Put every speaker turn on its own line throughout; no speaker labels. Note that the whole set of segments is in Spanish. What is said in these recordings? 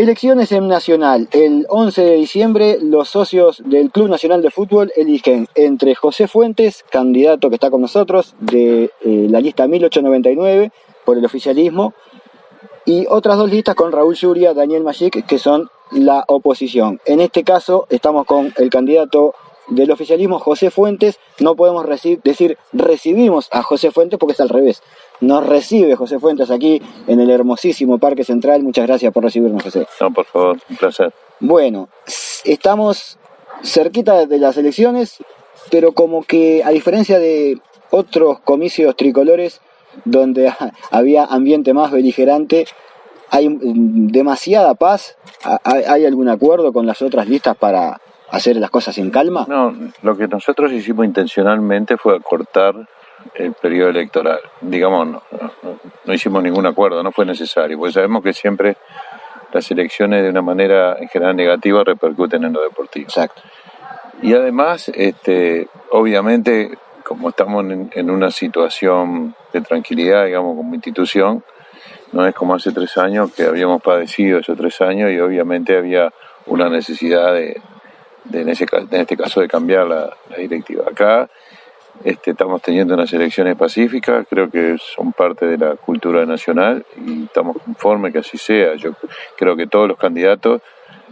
Elecciones en Nacional. El 11 de diciembre los socios del Club Nacional de Fútbol eligen entre José Fuentes, candidato que está con nosotros, de la lista 1899 por el oficialismo, y otras dos listas con Raúl Yuria, Daniel Magic, que son la oposición. En este caso estamos con el candidato del oficialismo, José Fuentes. No podemos decir recibimos a José Fuentes porque es al revés. Nos recibe José Fuentes aquí en el hermosísimo Parque Central. Muchas gracias por recibirnos, José.
No, por favor, un placer.
Bueno, estamos cerquita de las elecciones, pero como que a diferencia de otros comicios tricolores donde había ambiente más beligerante, hay demasiada paz. ¿Hay algún acuerdo con las otras listas para hacer las cosas en calma?
No, lo que nosotros hicimos intencionalmente fue acortar el periodo electoral. Digamos, no hicimos ningún acuerdo, no fue necesario, porque sabemos que siempre las elecciones de una manera en general negativa repercuten en lo deportivo.
Exacto.
Y además, obviamente, como estamos en una situación de tranquilidad, digamos, como institución, no es como hace 3 años que habíamos padecido esos 3 años y obviamente había una necesidad en este caso de cambiar la directiva. Acá estamos teniendo unas elecciones pacíficas, creo que son parte de la cultura nacional y estamos conformes que así sea. Yo creo que todos los candidatos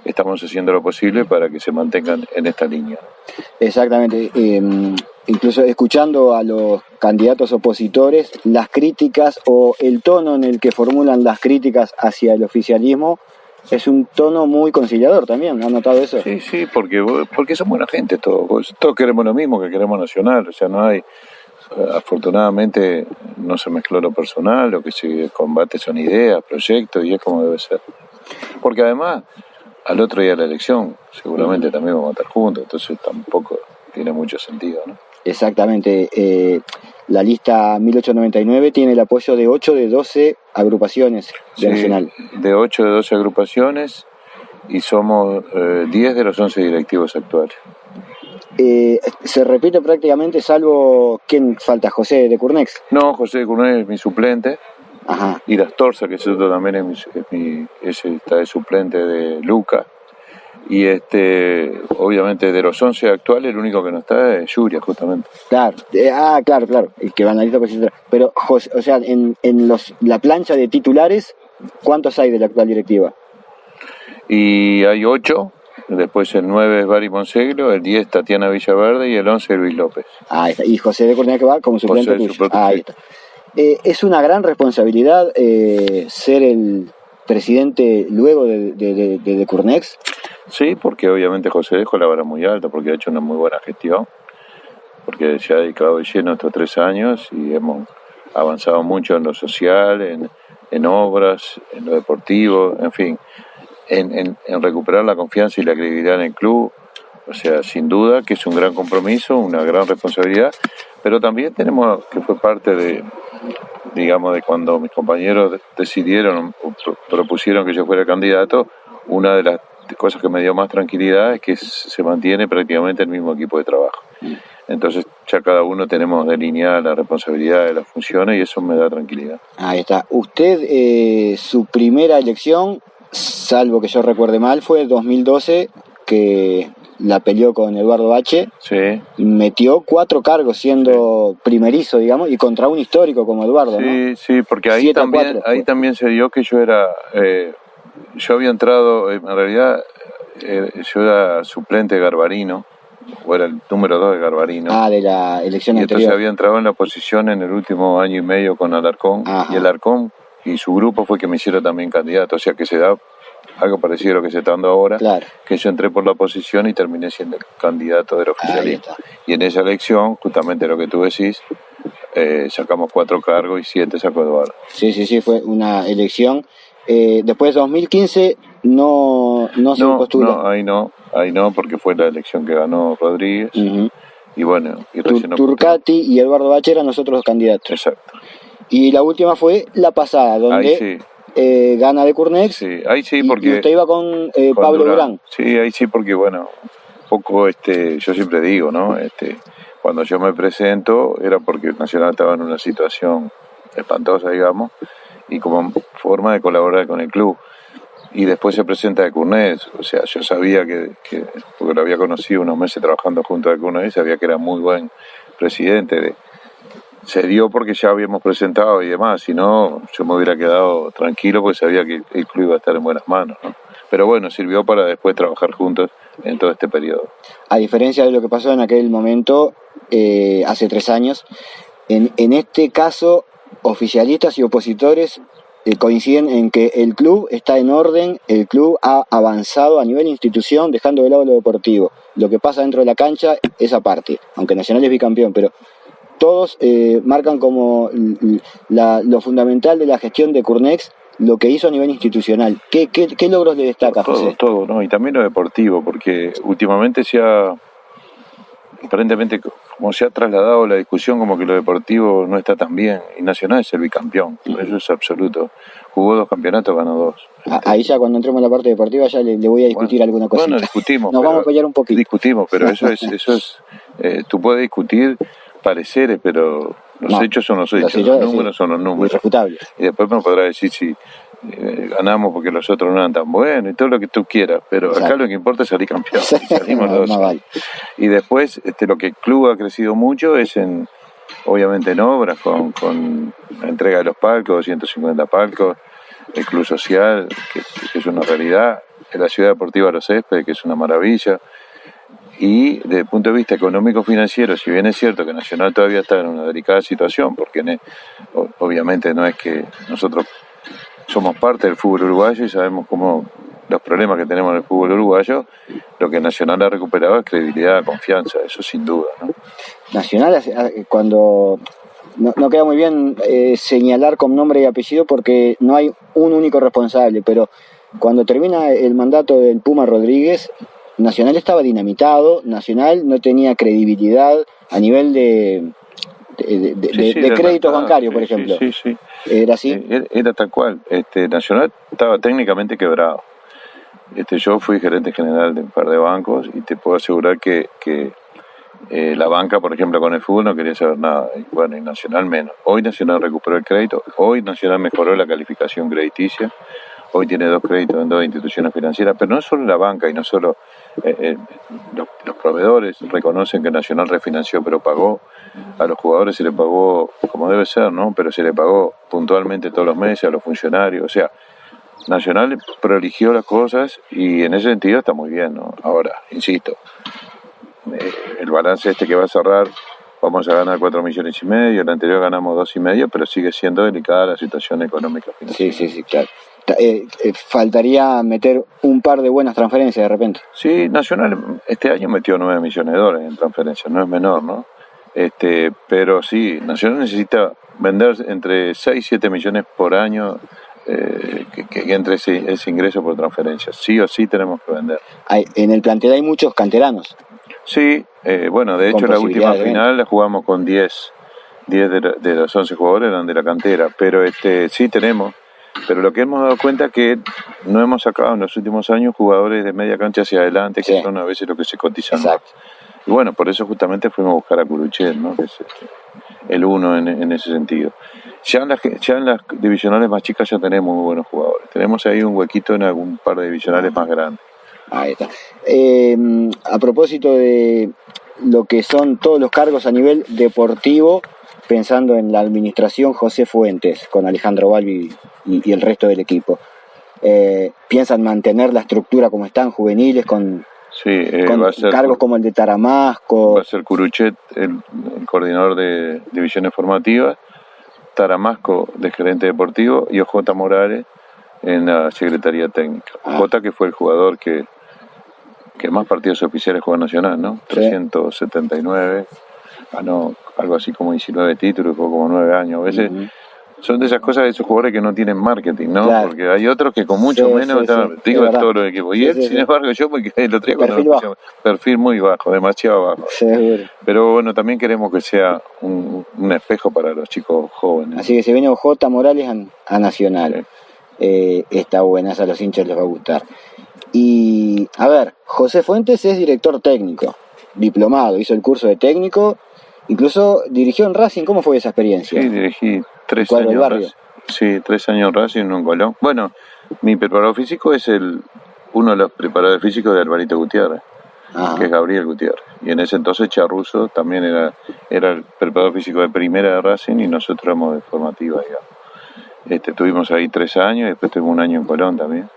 estamos haciendo lo posible para que se mantengan en esta línea.
Exactamente. Incluso escuchando a los candidatos opositores, las críticas o el tono en el que formulan las críticas hacia el oficialismo es un tono muy conciliador también. ¿Han notado eso?
Sí, porque son buena gente todos. Todos queremos lo mismo que queremos Nacional. O sea, no hay... Afortunadamente no se mezcló lo personal, lo que se combate son ideas, proyectos y es como debe ser. Porque además, al otro día de la elección, seguramente también vamos a estar juntos, entonces tampoco tiene mucho sentido, ¿no?
Exactamente. La lista 1899 tiene el apoyo de 8 de 12 agrupaciones de Nacional.
De 8 de 12 agrupaciones y somos 10 de los 11 directivos actuales.
Se repite prácticamente, salvo ¿quién falta? ¿José de Curnex?
No, José de Curnex es mi suplente.
Ajá.
Y Astorza, que ese otro también está de suplente de Luca. Y obviamente de los 11 actuales, el único que no está es Yuria, justamente.
Claro, claro, el que van a la lista opositora. Pero, o sea, en la plancha de titulares, ¿cuántos hay de la actual directiva?
Y hay 8, después el 9 es Bari Monsegro, el 10 Tatiana Villaverde y el 11 Luis López.
Ahí está. Y José de Cornea que va como suplente tuyo. Ahí está. Es una gran responsabilidad ser el presidente luego de Curnex.
Sí, porque obviamente José dejó la vara muy alta, porque ha hecho una muy buena gestión, porque se ha dedicado de lleno estos 3 años y hemos avanzado mucho en lo social, en obras, en lo deportivo, en fin, en recuperar la confianza y la credibilidad en el club. O sea, sin duda que es un gran compromiso, una gran responsabilidad, pero también tenemos que fue parte de cuando mis compañeros decidieron o propusieron que yo fuera candidato, una de las cosas que me dio más tranquilidad es que se mantiene prácticamente el mismo equipo de trabajo. Entonces ya cada uno tenemos delineada la responsabilidad de las funciones y eso me da tranquilidad. Ahí
está. Usted, su primera elección, salvo que yo recuerde mal, fue 2012, que la peleó con Eduardo Bache.
Sí.
Metió 4 cargos siendo primerizo, digamos, y contra un histórico como Eduardo,
sí,
¿no?
Sí, porque ahí también se dio que yo era... yo había entrado, en realidad, yo era suplente de Garbarino, o era el número 2 de Garbarino.
De la elección
y
anterior.
Entonces había entrado en la oposición en el último año y medio con Alarcón. Ajá. Y Alarcón y su grupo fue que me hicieron también candidato, o sea que se da algo parecido a lo que se está dando ahora,
claro.
Que yo entré por la oposición y terminé siendo el candidato del oficialismo. Y en esa elección, justamente lo que tú decís, sacamos 4 cargos y 7 sacó Eduardo.
Sí, fue una elección. Después de 2015 no se postula.
No, ahí no, porque fue la elección que ganó Rodríguez.
Uh-huh.
Y bueno,
Turcati y Eduardo Bache eran los otros candidatos.
Exacto.
Y la última fue la pasada, donde gana de Curnex.
Sí, ahí sí, porque...
Y usted iba con Pablo Durán.
Sí, ahí sí, porque bueno, un poco yo siempre digo, ¿no? Cuando yo me presento era porque Nacional estaba en una situación espantosa, digamos, y como forma de colaborar con el club. y después se presenta de Curnés. O sea, yo sabía porque lo había conocido unos meses trabajando junto a Curnés, sabía que era muy buen presidente. Se dio porque ya habíamos presentado y demás, si no, yo me hubiera quedado tranquilo porque sabía que el club iba a estar en buenas manos, ¿no? Pero bueno, sirvió para después trabajar juntos en todo este periodo.
A diferencia de lo que pasó en aquel momento, hace 3 años, en este caso, oficialistas y opositores coinciden en que el club está en orden, el club ha avanzado a nivel institución, dejando de lado lo deportivo. Lo que pasa dentro de la cancha es aparte, aunque Nacional es bicampeón, pero todos marcan como lo fundamental de la gestión de Curnex, lo que hizo a nivel institucional. ¿Qué logros le destaca, José?
Todo, ¿no? Y también lo deportivo, porque últimamente aparentemente, como se ha trasladado la discusión, como que lo deportivo no está tan bien, y Nacional es el bicampeón, eso es absoluto. Jugó 2 campeonatos, ganó 2.
Ahí ya cuando entremos en la parte deportiva ya le voy a discutir alguna cosa.
Bueno, discutimos.
Nos vamos a pelear un poquito.
Discutimos, pero eso es tú puedes discutir pareceres, pero los hechos son los hechos, los números son los números.
Irrefutables.
Y después me podrás decir si ganamos porque los otros no eran tan buenos y todo lo que tú quieras, pero exacto. Acá lo que importa es salir campeón. Y salimos los dos. Vale. Y después lo que el club ha crecido mucho es obviamente en obras, con la entrega de los palcos, 250 palcos, el club social, que es una realidad, la ciudad deportiva Los Céspedes, que es una maravilla. Y desde el punto de vista económico-financiero, si bien es cierto que Nacional todavía está en una delicada situación, porque obviamente no es que nosotros somos parte del fútbol uruguayo y sabemos cómo los problemas que tenemos en el fútbol uruguayo, lo que Nacional ha recuperado es credibilidad, confianza, eso sin duda, ¿no?
Nacional, cuando no queda muy bien señalar con nombre y apellido porque no hay un único responsable, pero cuando termina el mandato del Puma Rodríguez, Nacional estaba dinamitado, Nacional no tenía credibilidad a nivel de créditos bancarios, por ejemplo.
Sí.
¿Era así?
Era tal cual. Nacional estaba técnicamente quebrado. Yo fui gerente general de un par de bancos y te puedo asegurar que la banca, por ejemplo, con el fútbol no quería saber nada. Bueno, y Nacional menos. Hoy Nacional recuperó el crédito, hoy Nacional mejoró la calificación crediticia. Hoy tiene 2 créditos en 2 instituciones financieras, pero no solo la banca y no solo los proveedores reconocen que Nacional refinanció, pero pagó a los jugadores, se le pagó como debe ser, ¿no? Pero se le pagó puntualmente todos los meses a los funcionarios. O sea, Nacional proligió las cosas y en ese sentido está muy bien, ¿no? Ahora, insisto, el balance que va a cerrar, vamos a ganar 4,5 millones, el anterior ganamos 2,5 millones, pero sigue siendo delicada la situación económica financiera.
Sí, claro. Faltaría meter un par de buenas transferencias de repente.
Sí, Nacional este año metió $9 millones en transferencias, no es menor, ¿no? Pero sí, Nacional necesita vender entre 6 y 7 millones por año, que entre ese ingreso por transferencias. Sí o sí tenemos que vender.
En el plantel hay muchos canteranos.
Sí, bueno, de hecho la última final la jugamos con 10 de los 11 jugadores eran de la cantera, pero sí tenemos. Pero lo que hemos dado cuenta es que no hemos sacado en los últimos años jugadores de media cancha hacia adelante, que son a veces lo que se cotizan.
Exacto.
Y bueno, por eso justamente fuimos a buscar a Curuchet, ¿no? Que es el uno en ese sentido. Ya en las divisionales más chicas ya tenemos muy buenos jugadores. Tenemos ahí un huequito en algún par de divisionales más grandes.
Ahí está. A propósito de lo que son todos los cargos a nivel deportivo, pensando en la administración José Fuentes, con Alejandro Balbi y el resto del equipo, ¿piensan mantener la estructura como están, juveniles, con
va a ser
cargos como el de Taramasco?
Va a ser Curuchet el coordinador de divisiones formativas, Taramasco de gerente deportivo y OJ Morales en la Secretaría Técnica. OJ, que fue el jugador que más partidos oficiales jugó Nacional, ¿no? Sí. 379, ganó algo así como 19 títulos, jugó como 9 años. A veces son de esas cosas de esos jugadores que no tienen marketing, ¿no? Claro. Porque hay otros que con mucho menos digo de todos los equipos. Y él, sin embargo, yo me quedé el otro día cuando perfil muy bajo, demasiado bajo.
Seguro.
Pero bueno, también queremos que sea un espejo para los chicos jóvenes.
Así que se viene OJ Morales a Nacional. Sí. Está buena, a los hinchas les va a gustar. Y, a ver, José Fuentes es director técnico, diplomado, hizo el curso de técnico, incluso dirigió en Racing. ¿Cómo fue esa experiencia?
Sí, dirigí 3 años. Sí, 3 años en Racing, uno en Colón. Bueno, Mi preparador físico es uno de los preparadores físicos de Alvarito Gutiérrez, que es Gabriel Gutiérrez. Y en ese entonces Charruso también era el preparador físico de primera de Racing y nosotros éramos de formativa, digamos. Tuvimos ahí 3 años y después tuvimos un año en Colón también.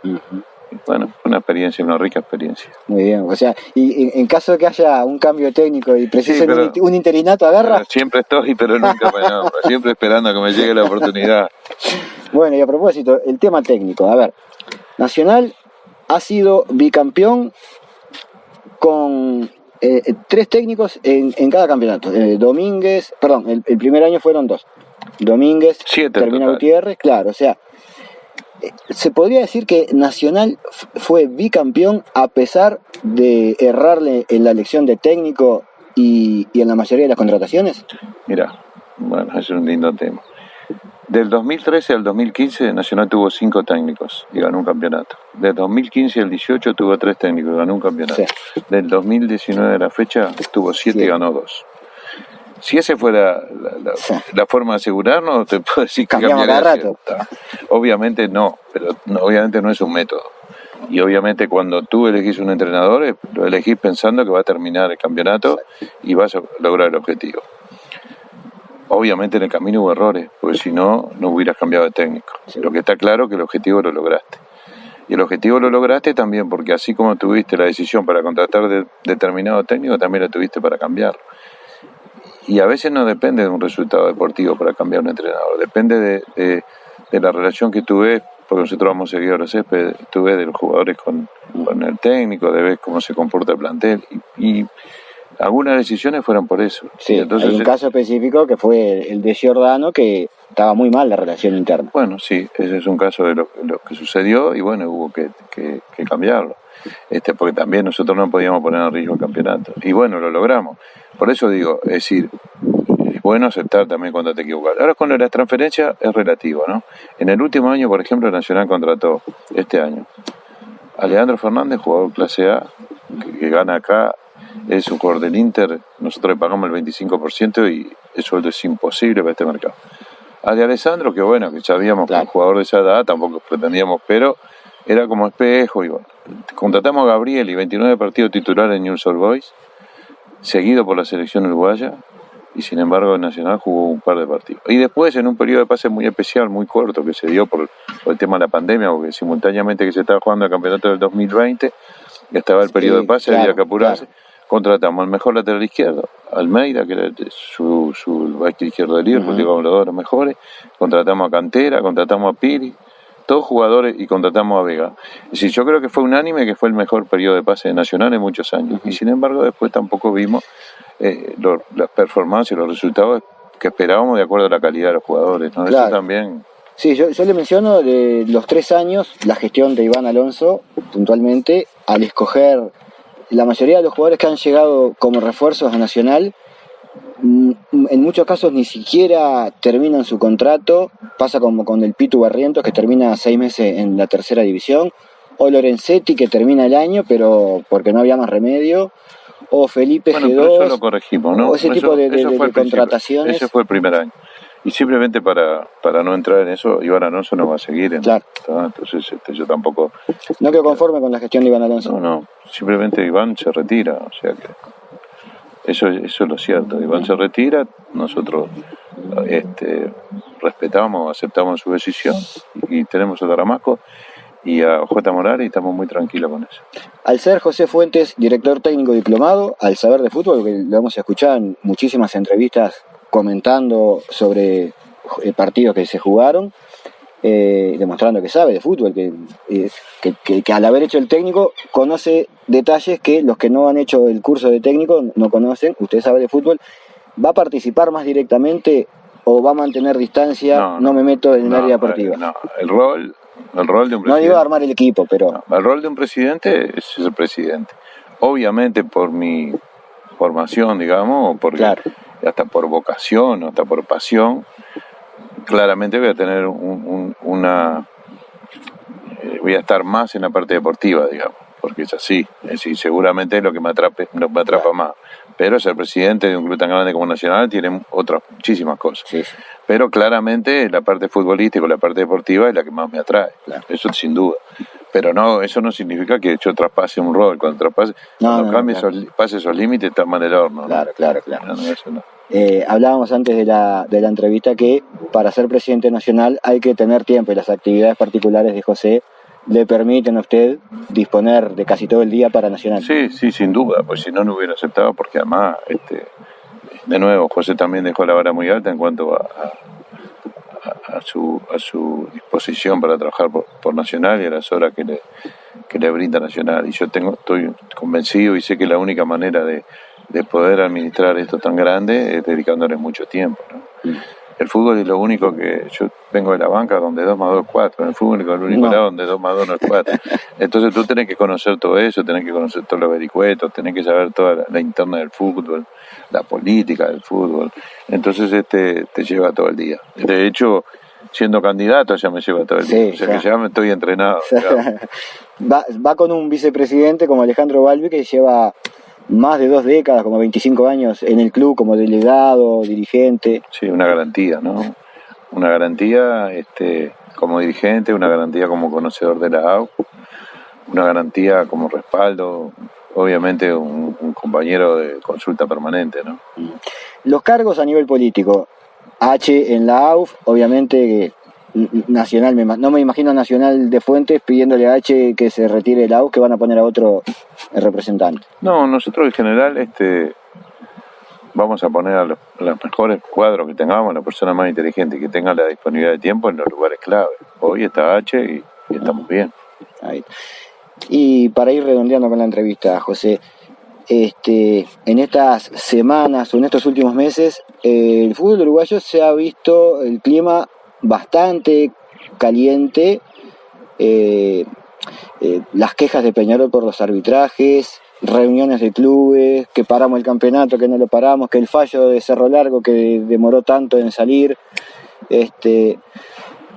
Bueno, fue una rica experiencia.
Muy bien, o sea, y en caso de que haya un cambio técnico y precisen un interinato, ¿agarra?
Siempre estoy, pero nunca me nombro, siempre esperando a que me llegue la oportunidad.
Bueno, y a propósito, el tema técnico, a ver, Nacional ha sido bicampeón con 3 técnicos en cada campeonato. Domínguez, perdón, el primer año fueron 2. Domínguez,
7
termina Gutiérrez, claro, o sea, se podría decir que Nacional fue bicampeón a pesar de errarle en la elección de técnico y en la mayoría de las contrataciones.
Mira, bueno, es un lindo tema. Del 2013 al 2015 Nacional tuvo 5 técnicos y ganó un campeonato. Del 2015 al 18 tuvo 3 técnicos y ganó un campeonato. Sí. Del 2019 a la fecha tuvo 7 y ganó 2. Si esa fuera la forma de asegurarnos, te puedo decir que cambiaría rato. Obviamente no, pero obviamente no es un método. Y obviamente cuando tú elegís un entrenador, lo elegís pensando que va a terminar el campeonato y vas a lograr el objetivo. Obviamente en el camino hubo errores, porque si no, no hubieras cambiado de técnico. Sí. Lo que está claro es que el objetivo lo lograste. Y el objetivo lo lograste también porque así como tuviste la decisión para contratar determinado técnico, también la tuviste para cambiarlo. Y a veces no depende de un resultado deportivo para cambiar un entrenador, depende de la relación que tú ves, porque nosotros vamos seguidores césped, tú ves de los jugadores con el técnico, de ver cómo se comporta el plantel, y algunas decisiones fueron por eso.
Sí, entonces, hay un caso específico que fue el de Giordano, que estaba muy mal la relación interna.
Bueno, sí, ese es un caso de lo que sucedió y bueno, hubo que cambiarlo. Porque también nosotros no podíamos poner en riesgo el campeonato. Y bueno, lo logramos. Por eso digo, es decir, es bueno aceptar también cuando te equivocas. Ahora con las transferencias es relativo, ¿no? En el último año, por ejemplo, Nacional contrató, este año, a Leandro Fernández, jugador clase A, que gana acá, es un jugador del Inter, nosotros le pagamos el 25% y el sueldo es imposible para este mercado. A de Alessandro, que bueno, que sabíamos que un jugador de esa edad tampoco pretendíamos, pero era como espejo y bueno. Contratamos a Gabriel y 29 partidos titulares en Newell's Old Boys, seguido por la selección uruguaya, y sin embargo el Nacional jugó un par de partidos. Y después en un periodo de pase muy especial, muy corto, que se dio por el tema de la pandemia, porque simultáneamente que se estaba jugando el campeonato del 2020, estaba el periodo de pase, había que apurarse. Contratamos al mejor lateral izquierdo, Almeida, que era su back izquierdo del Liverpool, digamos los 2 de los mejores. Contratamos a Cantera, contratamos a Piri, todos jugadores, y contratamos a Vega. Es decir, yo creo que fue unánime que fue el mejor periodo de pase de Nacional en muchos años. Y sin embargo después tampoco vimos las performances, los resultados que esperábamos de acuerdo a la calidad de los jugadores, ¿no? Claro. Eso también.
Sí, yo le menciono de los 3 años la gestión de Iván Alonso, puntualmente, al escoger la mayoría de los jugadores que han llegado como refuerzos a Nacional, en muchos casos ni siquiera terminan su contrato. Pasa como con el Pitu Barrientos, que termina 6 meses en la tercera división, o Lorenzetti, que termina el año pero porque no había más remedio, o Felipe G2,
pero eso lo corregimos, ¿no?
O ese tipo de contrataciones.
Ese fue el primer año. Y simplemente para no entrar en eso, Iván Alonso no va a seguir.
Claro.
Entonces yo tampoco...
No quedo conforme con la gestión de Iván Alonso.
No, simplemente Iván se retira, o sea que... Eso es lo cierto. Iván se retira, nosotros respetamos, aceptamos su decisión y tenemos a Taramasco y a J. Morales y estamos muy tranquilos con eso.
Al ser José Fuentes director técnico diplomado, al saber de fútbol, que lo hemos escuchado en muchísimas entrevistas comentando sobre partidos que se jugaron, demostrando que sabe de fútbol, que al haber hecho el técnico conoce detalles que los que no han hecho el curso de técnico no conocen. Usted sabe de fútbol, ¿va a participar más directamente o va a mantener distancia? No me meto en el área deportiva.
El rol de un presidente.
No digo armar el equipo, pero...
El rol de un presidente es el presidente. Obviamente por mi formación, digamos, porque claro, hasta por vocación, hasta por pasión, claramente voy a tener voy a estar más en la parte deportiva, digamos. porque es así. Es decir, seguramente es lo que me atrapa más. Pero ser presidente de un club tan grande como Nacional tiene otras muchísimas cosas.
Sí.
Pero claramente la parte futbolística o la parte deportiva es la que más me atrae.
Claro.
Eso sin duda. Pero no, eso no significa que yo traspase un rol. Cuando pase esos límites, está mal el horno.
Claro.
No, eso no.
Hablábamos antes de la entrevista que para ser presidente nacional hay que tener tiempo, y las actividades particulares de José le permiten a usted disponer de casi todo el día para Nacional.
Sí, sin duda, pues si no hubiera aceptado, porque además, de nuevo, José también dejó la vara muy alta en cuanto a su disposición para trabajar por Nacional y a las horas que le brinda Nacional. Y yo estoy convencido y sé que la única manera de poder administrar esto tan grande es dedicándole mucho tiempo, ¿no? El fútbol es lo único que... Yo vengo de la banca donde 2 más 2 es 4. En el fútbol es el único lado donde 2 más 2 no es 4. Entonces tú tenés que conocer todo eso, tenés que conocer todos los vericuetos, tenés que saber toda la interna del fútbol, la política del fútbol. Entonces te lleva todo el día. De hecho, siendo candidato ya me lleva todo el día. O sea que ya me estoy entrenado.
Va con un vicepresidente como Alejandro Balbi, que lleva más de 2 décadas, como 25 años en el club como delegado, dirigente.
Sí, una garantía, ¿no? Una garantía como dirigente, una garantía como conocedor de la AU, una garantía como respaldo, obviamente un compañero de consulta permanente, ¿no?
Los cargos a nivel político, H en la AUF, obviamente Nacional, no me imagino a Nacional de Fuentes pidiéndole a H que se retire de la AUF, que van a poner a otro representante.
No, nosotros en general vamos a poner a los mejores cuadros que tengamos, la persona más inteligente que tenga la disponibilidad de tiempo en los lugares clave. Hoy está H y estamos bien.
Ahí. Y para ir redondeando con la entrevista, José, en estas semanas o en estos últimos meses, el fútbol uruguayo se ha visto el clima bastante caliente, las quejas de Peñarol por los arbitrajes, reuniones de clubes, que paramos el campeonato, que no lo paramos, que el fallo de Cerro Largo que demoró tanto en salir.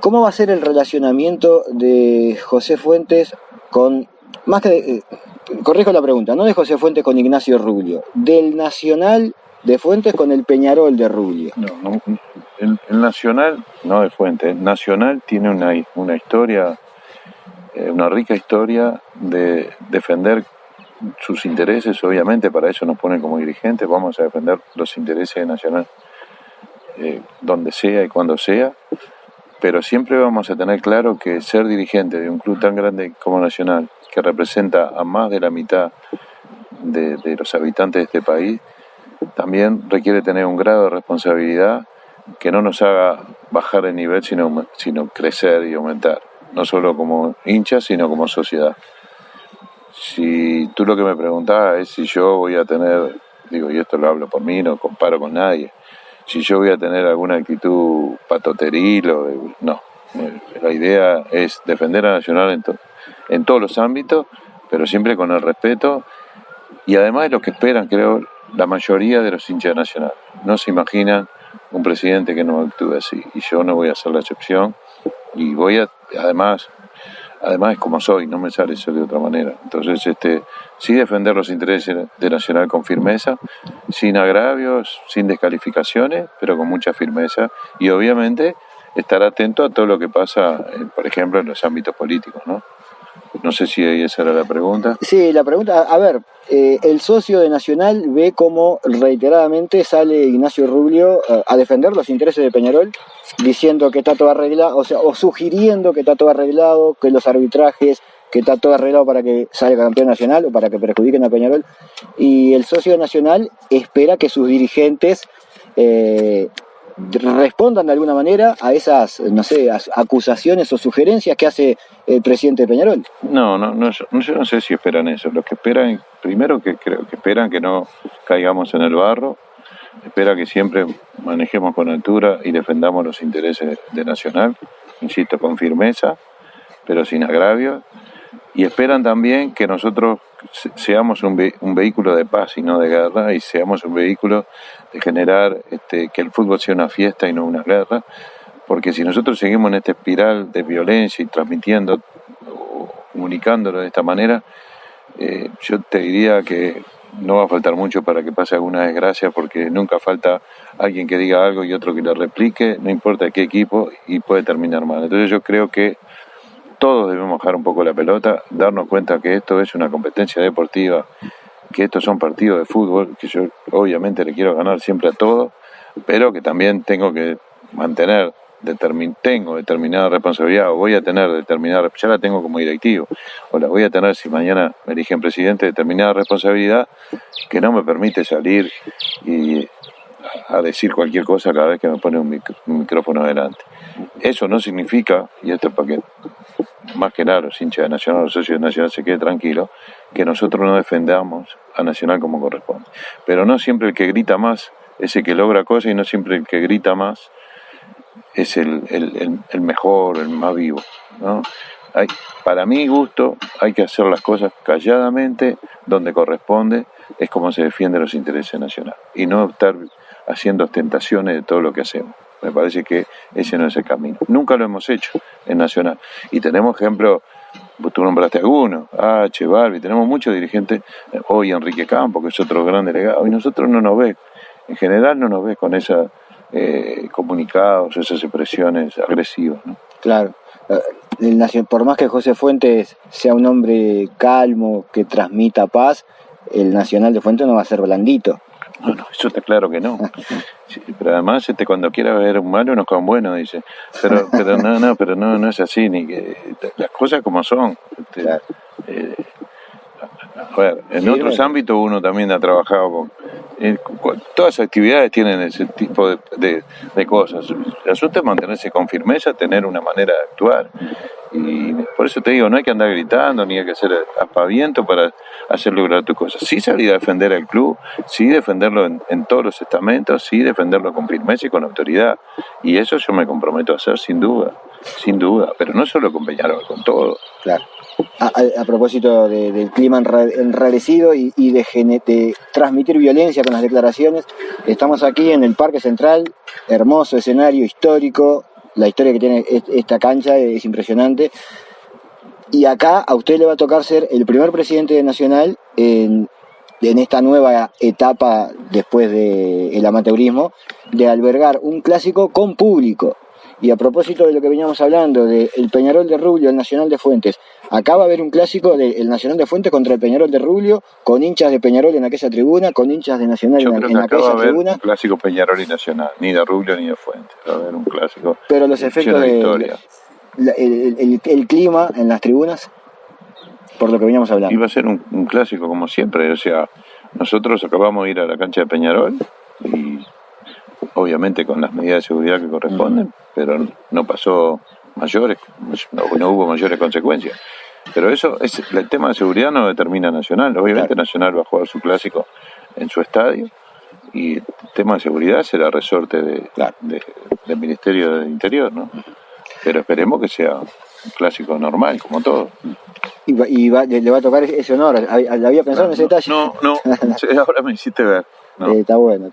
¿Cómo va a ser el relacionamiento de José Fuentes con, más que corrijo la pregunta, no de José Fuentes con Ignacio Rubio, del Nacional de Fuentes con el Peñarol de Rubio?
No, el Nacional, no de Fuentes, el Nacional tiene una historia, una rica historia de defender sus intereses. Obviamente para eso nos ponen como dirigentes, vamos a defender los intereses de Nacional donde sea y cuando sea, pero siempre vamos a tener claro que ser dirigente de un club tan grande como Nacional, que representa a más de la mitad de los habitantes de este país, también requiere tener un grado de responsabilidad que no nos haga bajar el nivel, sino crecer y aumentar, no solo como hinchas, sino como sociedad. Si tú lo que me preguntabas es si yo voy a tener, digo, y esto lo hablo por mí, no comparo con nadie, si yo voy a tener alguna actitud patoteril no. La idea es defender a Nacional en todos los ámbitos, pero siempre con el respeto y además es lo que esperan, creo, la mayoría de los hinchas de Nacional. No se imaginan un presidente que no actúe así, y yo no voy a hacer la excepción, y además es como soy, no me sale ser de otra manera. Entonces, sí defender los intereses de Nacional con firmeza, sin agravios, sin descalificaciones, pero con mucha firmeza, y obviamente estar atento a todo lo que pasa, por ejemplo, en los ámbitos políticos, ¿no? No sé si esa era la pregunta.
Sí, la pregunta, a ver, el socio de Nacional ve cómo reiteradamente sale Ignacio Rubio a defender los intereses de Peñarol, diciendo que está todo arreglado, o sugiriendo que está todo arreglado, que los arbitrajes, que está todo arreglado para que salga campeón Nacional o para que perjudiquen a Peñarol, y el socio de Nacional espera que sus dirigentes respondan de alguna manera a esas, no sé, acusaciones o sugerencias que hace el presidente de Peñarol.
No, yo no sé si esperan eso. Lo que esperan, primero que creo que esperan que no caigamos en el barro, espera que siempre manejemos con altura y defendamos los intereses de Nacional, insisto, con firmeza, pero sin agravio, y esperan también que nosotros seamos un vehículo de paz y no de guerra, y seamos un vehículo de generar que el fútbol sea una fiesta y no una guerra, porque si nosotros seguimos en esta espiral de violencia y transmitiendo o comunicándolo de esta manera, Yo te diría que no va a faltar mucho para que pase alguna desgracia, porque nunca falta alguien que diga algo y otro que lo replique, no importa qué equipo, y puede terminar mal. Entonces yo creo que todos debemos bajar un poco la pelota, darnos cuenta que esto es una competencia deportiva, que estos son partidos de fútbol, que yo obviamente le quiero ganar siempre a todos, pero que también tengo que mantener, tengo determinada responsabilidad, o voy a tener determinada, ya la tengo como directivo, o la voy a tener si mañana me eligen presidente, determinada responsabilidad que no me permite salir y a decir cualquier cosa cada vez que me pone un micrófono adelante. Eso no significa, y esto es para que más que nada los hinchas de Nacional, los socios de Nacional se quede tranquilo, que nosotros no defendamos a Nacional como corresponde. Pero no siempre el que grita más es el que logra cosas, y no siempre el que grita más es el mejor, el más vivo, ¿no? Para mi gusto hay que hacer las cosas calladamente, donde corresponde, es como se defienden los intereses nacionales, y no estar haciendo ostentaciones de todo lo que hacemos. Me parece que ese no es el camino. Nunca lo hemos hecho en Nacional. Y tenemos ejemplos, tú nombraste algunos, Balbi, tenemos muchos dirigentes, hoy Enrique Campo, que es otro gran delegado, y nosotros no nos ves, en general no nos ves con esos comunicados, esas expresiones agresivas, ¿no?
Claro. Por más que José Fuentes sea un hombre calmo, que transmita paz, el Nacional de Fuentes no va a ser blandito.
No, eso está claro que no. Sí, pero además cuando quiera ver un malo nos cae un bueno, dice. Pero no es así, ni que las cosas como son.
Claro.
A ver, en otros ámbitos uno también ha trabajado con todas las actividades tienen ese tipo de cosas. El asunto es mantenerse con firmeza, tener una manera de actuar. Y por eso te digo, no hay que andar gritando, ni hay que hacer aspaviento para hacer lograr tus cosas. Sí salir a defender al club, sí defenderlo en todos los estamentos, sí defenderlo con firmeza y con autoridad. Y eso yo me comprometo a hacer sin duda, pero no solo con Peñarol, con todo.
Claro. A propósito del clima enrarecido y de transmitir violencia con las declaraciones, estamos aquí en el Parque Central, hermoso escenario histórico. La historia que tiene esta cancha es impresionante. Y acá a usted le va a tocar ser el primer presidente de Nacional en esta nueva etapa después del amateurismo, de albergar un clásico con público. Y a propósito de lo que veníamos hablando, del Peñarol de Rubio, el Nacional de Fuentes, acá va a haber un clásico del Nacional de Fuentes contra el Peñarol de Rubio, con hinchas de Peñarol en aquella tribuna, con hinchas de Nacional en aquella tribuna.
Un clásico Peñarol y Nacional, ni de Rubio ni de Fuentes, va a haber un clásico.
Pero los efectos el clima en las tribunas, por lo que veníamos hablando.
Iba a ser un clásico como siempre, o sea, nosotros acabamos de ir a la cancha de Peñarol y obviamente con las medidas de seguridad que corresponden, pero no pasó mayores, no hubo mayores consecuencias. Pero eso, el tema de seguridad no determina Nacional. Obviamente claro. Nacional va a jugar su clásico en su estadio y el tema de seguridad será resorte del Ministerio del Interior, ¿no? Pero esperemos que sea un clásico normal, como todo.
Y le va a tocar ese honor. ¿Le había pensado en ese detalle?
No, ahora me hiciste ver. No.
Está bueno.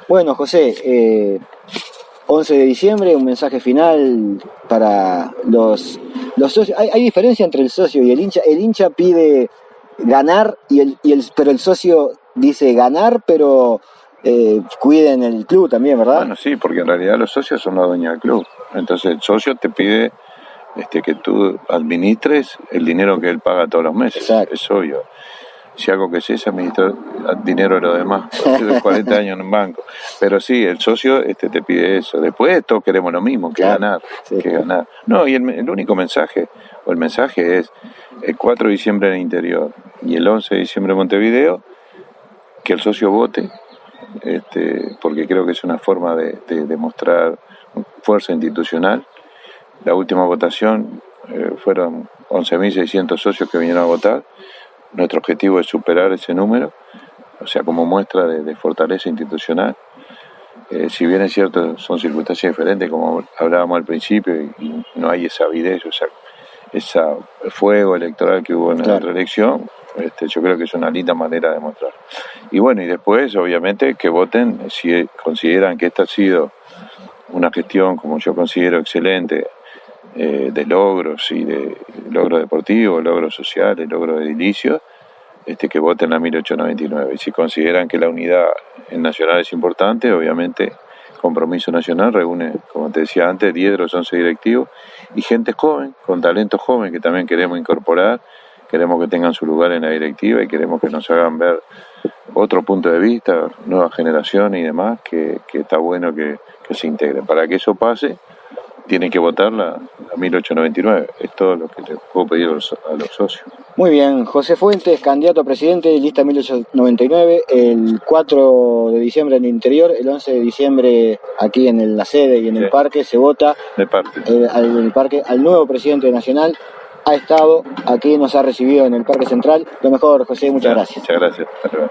Bueno, José, 11 de diciembre, un mensaje final para los socios. ¿Hay diferencia entre el socio y el hincha? El hincha pide ganar, pero el socio dice ganar, pero cuiden el club también, ¿verdad?
Bueno, sí, porque en realidad los socios son los dueños del club. Entonces el socio te pide que tú administres el dinero que él paga todos los meses.
Exacto.
Es obvio. Si algo que sé es administrar dinero de los demás. Hace 40 años en un banco. Pero sí, el socio te pide eso. Después todos queremos lo mismo, que ganar. No, y el único mensaje, o el mensaje es el 4 de diciembre en el interior y el 11 de diciembre en Montevideo, que el socio vote, porque creo que es una forma de demostrar fuerza institucional. La última votación fueron 11.600 socios que vinieron a votar. Nuestro objetivo es superar ese número, o sea, como muestra de fortaleza institucional. Si bien es cierto, son circunstancias diferentes, como hablábamos al principio, y no hay esa avidez, ese fuego electoral que hubo en la otra elección, yo creo que es una linda manera de mostrar. Y bueno, y después, obviamente, que voten si consideran que esta ha sido una gestión, como yo considero, excelente, de logros y de logros deportivos, logros sociales, logros edilicios, que voten la 1899. Y si consideran que la unidad en Nacional es importante, obviamente Compromiso Nacional reúne, como te decía antes, 10 de los 11 directivos y gente joven, con talento joven que también queremos incorporar, queremos que tengan su lugar en la directiva y queremos que nos hagan ver otro punto de vista, nuevas generaciones y demás, que está bueno que se integren. Para que eso pase, tienen que votar la 1899. Es todo lo que les puedo pedir a los socios.
Muy bien, José Fuentes, candidato a presidente, lista 1899, el 4 de diciembre en el interior, el 11 de diciembre aquí en la sede y en el parque se vota en el parque al nuevo presidente nacional. Ha estado aquí, nos ha recibido en el Parque Central. Lo mejor, José, muchas gracias.
Muchas gracias. Hasta luego.